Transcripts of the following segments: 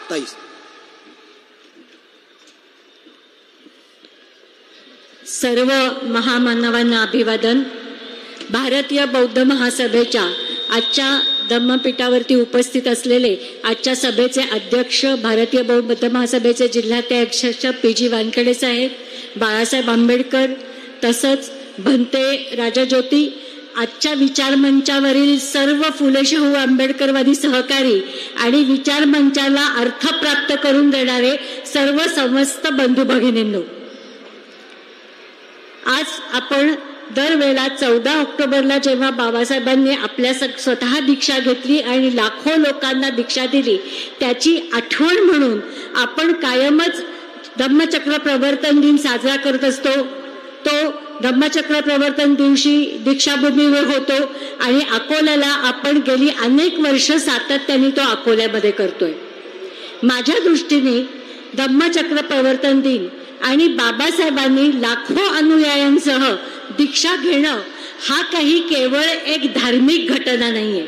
ताई. सर्व महामानवांना अभिवादन. भारतीय बौद्ध महासभेच्या आजच्या धम्मपीठावरती उपस्थित असलेले आजच्या सभेचे अध्यक्ष, भारतीय बौद्ध महासभेचे जिल्हाध्यक्ष PG वानखेडे साहेब, बाळासाहेब आंबेडकर, तसंच भंते राजा ज्योती, आजच्या विचारमंचावरील सर्व फुले शाहू आंबेडकरवादी सहकारी आणि विचारमंचाला अर्थ प्राप्त करून देणारे सर्व समस्त बंधू भगिनींनो, आज आपण दरवेळेला 14 ऑक्टोबरला जेव्हा बाबासाहेबांनी आपल्या स्वतः दीक्षा घेतली आणि लाखो लोकांना दीक्षा दिली, त्याची आठवण म्हणून आपण कायमच धम्मचक्र प्रवर्तन दिन साजरा करत असतो. तो धम्मचक्र प्रवर्तन दिवशी दीक्षाभूमीवर होतो आणि अकोल्याला आपण गेली अनेक वर्ष सातत्याने तो अकोल्यामध्ये करतोय. माझ्या दृष्टीने धम्मचक्र प्रवर्तन दिन आणि बाबासाहेबांनी लाखो अनुयायांसह दीक्षा घेणं हा काही केवळ एक धार्मिक घटना नाहीये,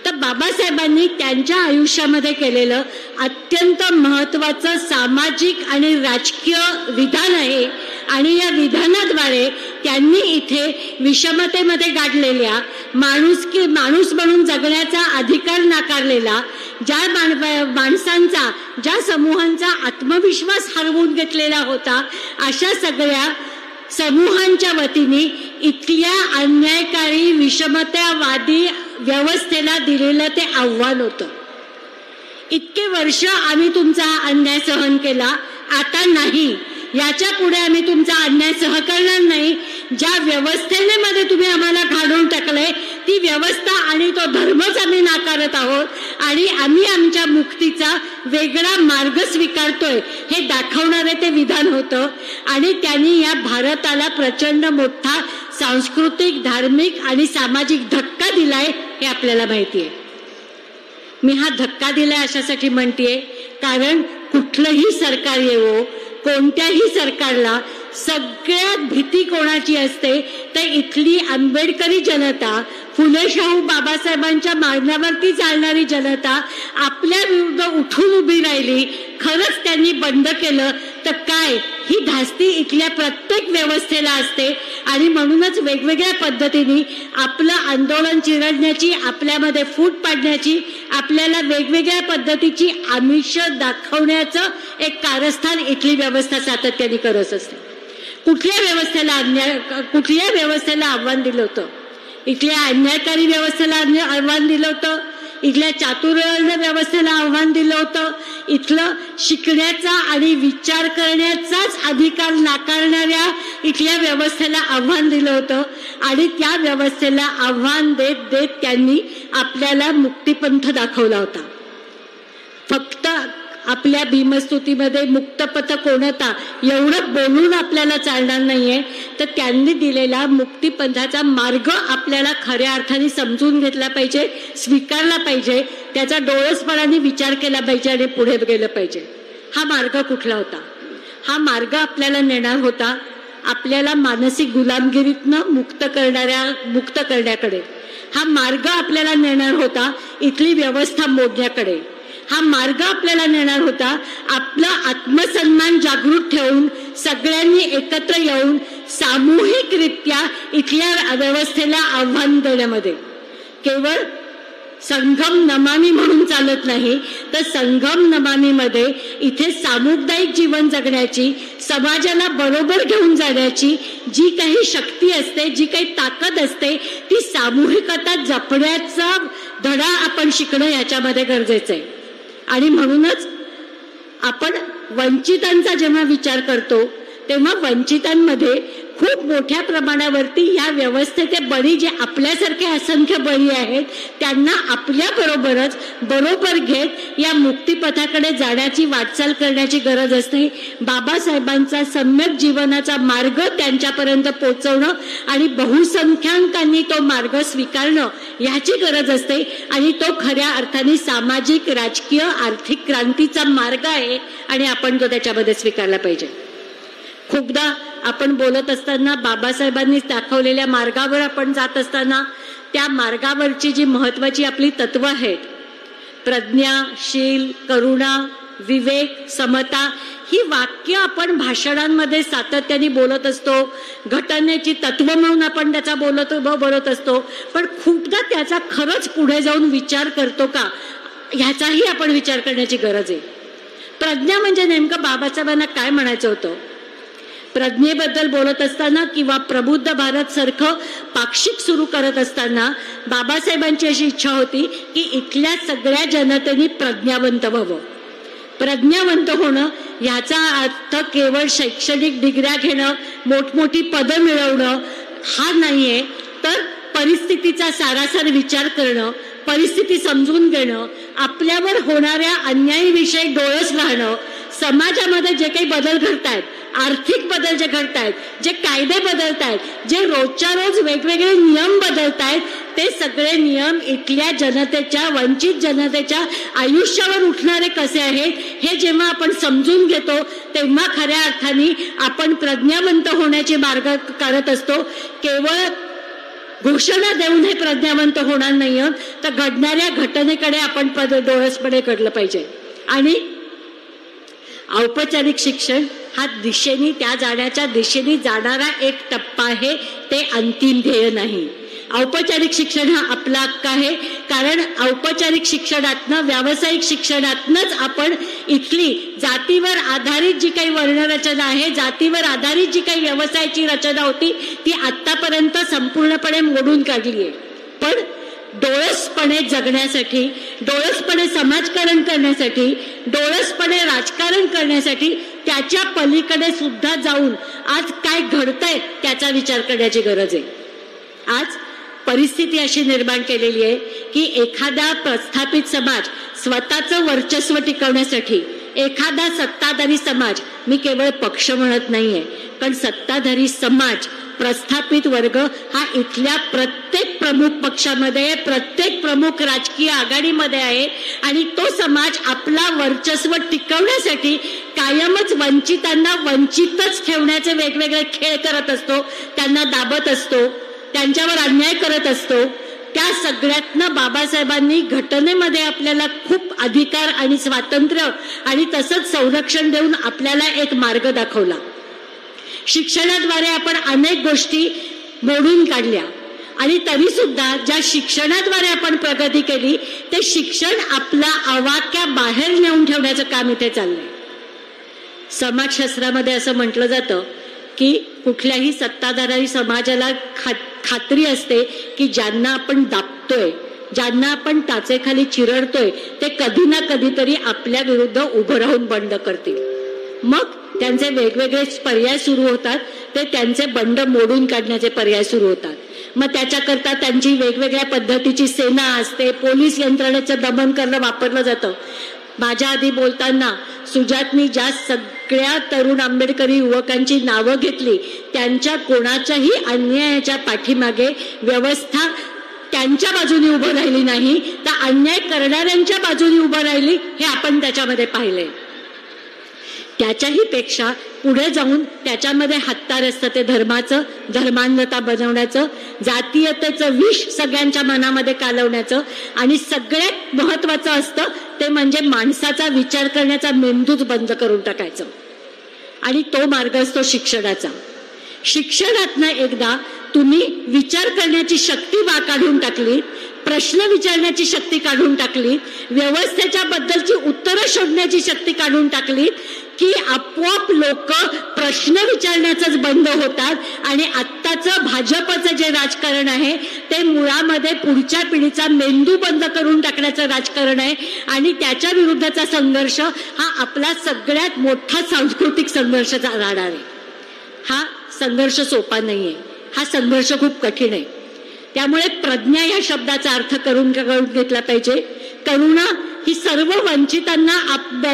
तर बाबासाहेबांनी त्यांच्या आयुष्यामध्ये केलेलं अत्यंत महत्वाचं सामाजिक आणि राजकीय विधान आहे. आणि या विधानाद्वारे त्यांनी इथे विषमतेमध्ये गाडलेल्या माणूस म्हणून जगण्याचा अधिकार नाकारलेला, ज्या माणसांचा, ज्या समूहांचा आत्मविश्वास हरवून घेतलेला होता, अशा सगळ्या समूहांच्या वतीने इथल्या अन्यायकारी विषमतावादी व्यवस्थेला दिलेलं ते आव्हान होतं. इतके वर्ष आम्ही तुमचा अन्याय सहन केला, आता नाही, याच्या पुढे आम्ही तुमचा अन्याय सहन नाही. ज्या व्यवस्थेने मध्ये तुम्ही आम्हाला घालून टाकलंय ती व्यवस्था आणि तो धर्मच आम्ही नाकारत आहोत आणि आम्ही आमच्या मुक्तीचा वेगळा मार्ग स्वीकारतोय हे दाखवणारे ते विधान होतं. आणि त्यांनी या भारताला प्रचंड मोठा सांस्कृतिक, धार्मिक आणि सामाजिक धक्का दिलाय हे आपल्याला माहिती आहे. मी हा धक्का दिलाय अशासाठी म्हणतेय कारण कुठलंही सरकार येवो, कोणत्याही सरकारला सगळ्यात भीती कोणाची असते तर इथली आंबेडकरी जनता, फुले शाहू बाबासाहेबांच्या मागण्यावरती चालणारी जनता आपल्या विरुद्ध उठून उभी राहिली. खरंच त्यांनी बंद केलं तर काय, ही धास्ती इथल्या प्रत्येक व्यवस्थेला असते. आणि म्हणूनच वेगवेगळ्या पद्धतीने आपलं आंदोलन चिरडण्याची, आपल्यामध्ये फूट पाडण्याची, आपल्याला वेगवेगळ्या पद्धतीची आमिष दाखवण्याचं एक कारस्थान इथली व्यवस्था सातत्याने करत असते. कुठल्या व्यवस्थेला आव्हान दिलं होतं? इथल्या अन्यायकारी व्यवस्थेला आव्हान दिलं होतं, इथल्या चातुर्य व्यवस्थेला आव्हान दिलं होतं, इथलं शिकण्याचा आणि विचार करण्याचाच अधिकार नाकारणाऱ्या इथल्या व्यवस्थेला आव्हान दिलं होतं. आणि त्या व्यवस्थेला आव्हान देत देत त्यांनी आपल्याला मुक्तिपंथ दाखवला होता. फक्त आपल्या भीमस्तुतीमध्ये मुक्तपथ कोणता एवढं बोलून आपल्याला चालणार नाहीये, तर त्यांनी दिलेला मुक्तिपंथाचा मार्ग आपल्याला खऱ्या अर्थाने समजून घेतला पाहिजे, स्वीकारला पाहिजे, त्याचा डोळसपणाने विचार केला पाहिजे आणि पुढे गेलं पाहिजे. हा मार्ग कुठला होता? हा मार्ग आपल्याला नेणार होता आपल्याला मानसिक गुलामगिरीतनं मुक्त करण्याकडे. हा मार्ग आपल्याला नेणार होता इथली व्यवस्था मोडण्याकडे. हा मार्ग आपल्याला नेणार होता आपला आत्मसन्मान जागृत ठेवून सगळ्यांनी एकत्र येऊन सामूहिकरित्या इथल्या व्यवस्थेला आव्हान देण्यामध्ये. केवळ संगम नमामी म्हणून चालत नाही, तर संगम नमामीमध्ये इथे सामुदायिक जीवन जगण्याची, समाजाला बरोबर घेऊन जाण्याची जी काही शक्ती असते, जी काही ताकद असते, ती सामूहिकता जपण्याचा धडा आपण शिकणं याच्यामध्ये गरजेचं आहे. आणि म्हणूनच आपण वंचितांचा जेव्हा विचार करतो तेव्हा वंचितांमध्ये खूप मोठ्या प्रमाणावरती या व्यवस्थेचे बळी, जे आपल्यासारखे असंख्य बळी आहेत, त्यांना आपल्या बरोबर घेत या मुक्तिपथाकडे जाण्याची वाटचाल करण्याची गरज असते. बाबासाहेबांचा सम्यक जीवनाचा मार्ग त्यांच्यापर्यंत पोहोचवणं आणि बहुसंख्याकांनी तो मार्ग स्वीकारणं याची गरज असते. आणि तो खऱ्या अर्थाने सामाजिक, राजकीय, आर्थिक क्रांतीचा मार्ग आहे आणि आपण तो त्याच्यामध्ये स्वीकारला पाहिजे. खूपदा आपण बोलत असताना बाबासाहेबांनी दाखवलेल्या मार्गावर आपण जात असताना त्या मार्गावरची जी महत्वाची आपली तत्व आहेत प्रज्ञा, शील, करुणा, विवेक, समता ही वाक्य आपण भाषणांमध्ये सातत्याने बोलत असतो, घटनेची तत्व म्हणून आपण त्याचा बोलत असतो, पण खूपदा त्याचा खरंच पुढे जाऊन विचार करतो का ह्याचाही आपण विचार करण्याची गरज आहे. प्रज्ञा म्हणजे नेमकं बाबासाहेबांना काय म्हणायचं होतं? प्रज्ञेबद्दल बोलत असताना किंवा प्रबुद्ध भारत सारखं पाक्षिक सुरू करत असताना बाबासाहेबांची अशी इच्छा होती की इथल्या सगळ्या जनतेने प्रज्ञावंत व्हावं. प्रज्ञावंत होणं याचा अर्थ केवळ शैक्षणिक डिग्र्या घेणं, मोठमोठी पदं मिळवणं हा नाहीये, तर परिस्थितीचा सारासार विचार करणं, परिस्थिती समजून घेणं, आपल्यावर होणाऱ्या अन्यायाविषयी डोळस राहणं, समाजामध्ये जे काही बदल घडतायत, आर्थिक बदल जे घडतायत, जे कायदे बदलतायत, जे रोजच्या रोज वेगवेगळे नियम बदलतायत, ते सगळे नियम इथल्या जनतेच्या, वंचित जनतेच्या आयुष्यावर उठणारे कसे आहेत हे जेव्हा आपण समजून घेतो तेव्हा खऱ्या अर्थाने आपण प्रज्ञावंत होण्याचे मार्ग करत असतो. केवळ घोषणा देऊन हे प्रज्ञावंत होणार नाही, तर घडणाऱ्या घटनेकडे आपण डोळसपणे कडलं पाहिजे. आणि औपचारिक शिक्षण हा दिशेने, त्या जाण्याच्या दिशेने जाणारा एक टप्पा आहे, ते अंतिम ध्येय नाही. औपचारिक शिक्षण हा आपला हक्क आहे, कारण औपचारिक शिक्षणातनं, व्यावसायिक शिक्षणातनंच आपण इथली जातीवर आधारित जी काही वर्णरचना आहे, जातीवर आधारित जी काही व्यवसायाची रचना होती ती आतापर्यंत संपूर्णपणे मोडून काढली आहे. पण डोळसपणे जगण्यासाठी, डोळसपणे समाजकारण करण्यासाठी, डोळसपणे राजकारण करण्यासाठी त्याच्या पलीकडे सुद्धा जाऊन आज काय घडतंय त्याचा विचार करण्याची गरज आहे. आज परिस्थिती अशी निर्माण केलेली आहे की एखादा प्रस्थापित समाज स्वतःचं वर्चस्व टिकवण्यासाठी, एखादा सत्ताधारी समाज, मी केवळ पक्ष म्हणत नाहीये, पण सत्ताधारी समाज, प्रस्थापित वर्ग हा इथल्या प्रत्येक प्रमुख पक्षामध्ये, प्रत्येक प्रमुख राजकीय आघाडीमध्ये आहे, आणि तो समाज आपला वर्चस्व टिकवण्यासाठी कायमच वंचितांना वंचितच ठेवण्याचे वेगवेगळे खेळ करत असतो, त्यांना दाबत असतो, त्यांच्यावर अन्याय करत असतो. त्या सगळ्यातनं बाबासाहेबांनी घटनेमध्ये आपल्याला खूप अधिकार आणि स्वातंत्र्य आणि तसंच संरक्षण देऊन आपल्याला एक मार्ग दाखवला. शिक्षणाद्वारे आपण अनेक गोष्टी मोडून काढल्या, आणि तरी सुद्धा ज्या शिक्षणाद्वारे आपण प्रगती केली ते शिक्षण आपला आवाक्या बाहेर नेऊन ठेवण्याचं काम इथे चाललंय. समाजशास्त्रामध्ये असं म्हटलं जातं की कुठल्याही सत्ताधारी समाजाला खात्री असते की ज्यांना आपण दाबतोय, ज्यांना आपण टाचेखाली चिरडतोय, ते कधी ना कधीतरी आपल्या विरुद्ध उभं राहून बंड करतील. मग त्यांचे वेगवेगळे पर्याय सुरू होतात, ते त्यांचे बंड मोडून काढण्याचे पर्याय सुरू होतात. मग त्याच्याकरता त्यांची वेगवेगळ्या पद्धतीची सेना असते, पोलीस यंत्रणेचं दमन करणं वापरलं जातं. माझ्या आधी बोलताना सुजातनी ज्या सगळ्या तरुण आंबेडकरी युवकांची नावं घेतली, त्यांच्या कोणाच्याही अन्यायाच्या पाठीमागे व्यवस्था त्यांच्या बाजूने उभं राहिली नाही, तर अन्याय करणाऱ्यांच्या बाजूने उभं राहिली, हे आपण त्याच्यामध्ये पाहिलंय. त्याच्याही पेक्षा पुढे जाऊन त्याच्यामध्ये हत्यार असतं ते धर्माचं, धर्मांधता बनवण्याचं, जातीयतेचं विष सगळ्यांच्या मनामध्ये कालवण्याचं, आणि सगळ्यात महत्वाचं असतं ते म्हणजे माणसाचा विचार करण्याचा मेंदूच बंद करून टाकायचं. आणि तो मार्ग असतो शिक्षणाचा. शिक्षणातनं एकदा तुम्ही विचार करण्याची शक्ती काढून टाकली, प्रश्न विचारण्याची शक्ती काढून टाकली, व्यवस्थेच्या बद्दलची उत्तरं शोधण्याची शक्ती काढून टाकली की आपोआप लोक प्रश्न विचारण्याचंच बंद होतात, आणि आत्ताचं भाजपचं जे राजकारण आहे ते मुळामध्ये पुढच्या पिढीचा मेंदू बंद करून टाकण्याचं राजकारण आहे. आणि त्याच्या विरुद्धचा संघर्ष हा आपला सगळ्यात मोठा सांस्कृतिक संघर्ष राहणार आहे. हा संघर्ष सोपा नाहीये, हा संघर्ष खूप कठीण आहे. त्यामुळे प्रज्ञा या शब्दाचा अर्थ करून घेतला पाहिजे. करुणा ही सर्व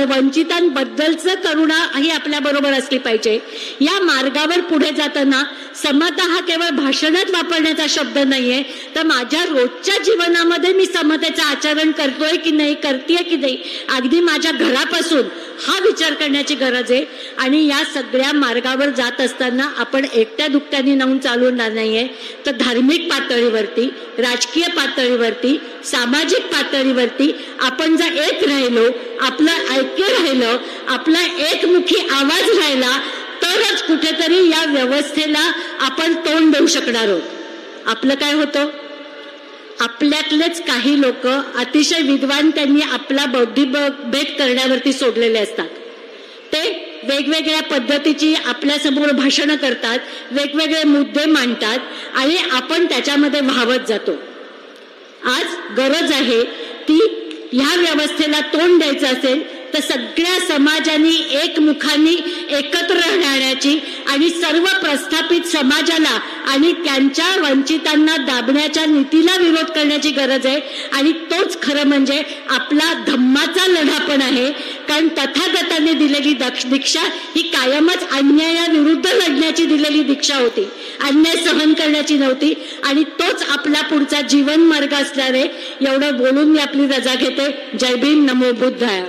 वंचितांबद्दलच करुणा ही आपल्या बरोबर असली पाहिजे. या मार्गावर पुढे जाताना समता हा केवळ भाषणात वापरण्याचा शब्द नाहीये, तर माझ्या रोजच्या जीवनामध्ये मी समतेचं आचरण करतोय की नाही, करतेय की नाही, अगदी माझ्या घरापासून हा विचार करण्याची गरज आहे. आणि या सगळ्या मार्गावर जात असताना आपण एकट्या दुकट्याने नेऊन चालवणार नाहीये, तर धार्मिक पातळीवरती, राजकीय पातळीवरती सामाजिक पातळीवरती आपण जर एक राहिलो, आपलं ऐक्य राहिलं, आपला एकमुखी आवाज राहिला, तरच कुठेतरी या व्यवस्थेला आपण तोंड देऊ शकणार आहोत. आपलं काय होतं, आपल्यातलेच काही लोक अतिशय विद्वान त्यांनी आपला बौद्धिक भेद करण्यावरती सोडलेले असतात. ते वेगवेगळ्या पद्धतीची आपल्यासमोर भाषणं करतात, वेगवेगळे मुद्दे मांडतात आणि आपण त्याच्यामध्ये वाहवत जातो. आज गरज आहे ती ह्या व्यवस्थेला तोंड द्यायचं असेल तर सगळ्या समाजांनी एकमुखाने एकत्र राहण्याची आणि सर्व प्रस्थापित समाजाला आणि त्यांच्या वंचितांना दाबण्याच्या नीतीला विरोध करण्याची गरज आहे. आणि तोच खरं म्हणजे आपला धम्माचा लढा पण आहे. कारण तथागताने दिलेली दीक्षा ही कायमच अन्यायाविरुद्ध लढण्याची दिलेली दीक्षा होती, अन्याय सहन करण्याची नव्हती. आणि तोच आपला पुढचा जीवन मार्ग असणार आहे. एवढं बोलून मी आपली रजा घेते. जय भीम, नमो बुद्धाय.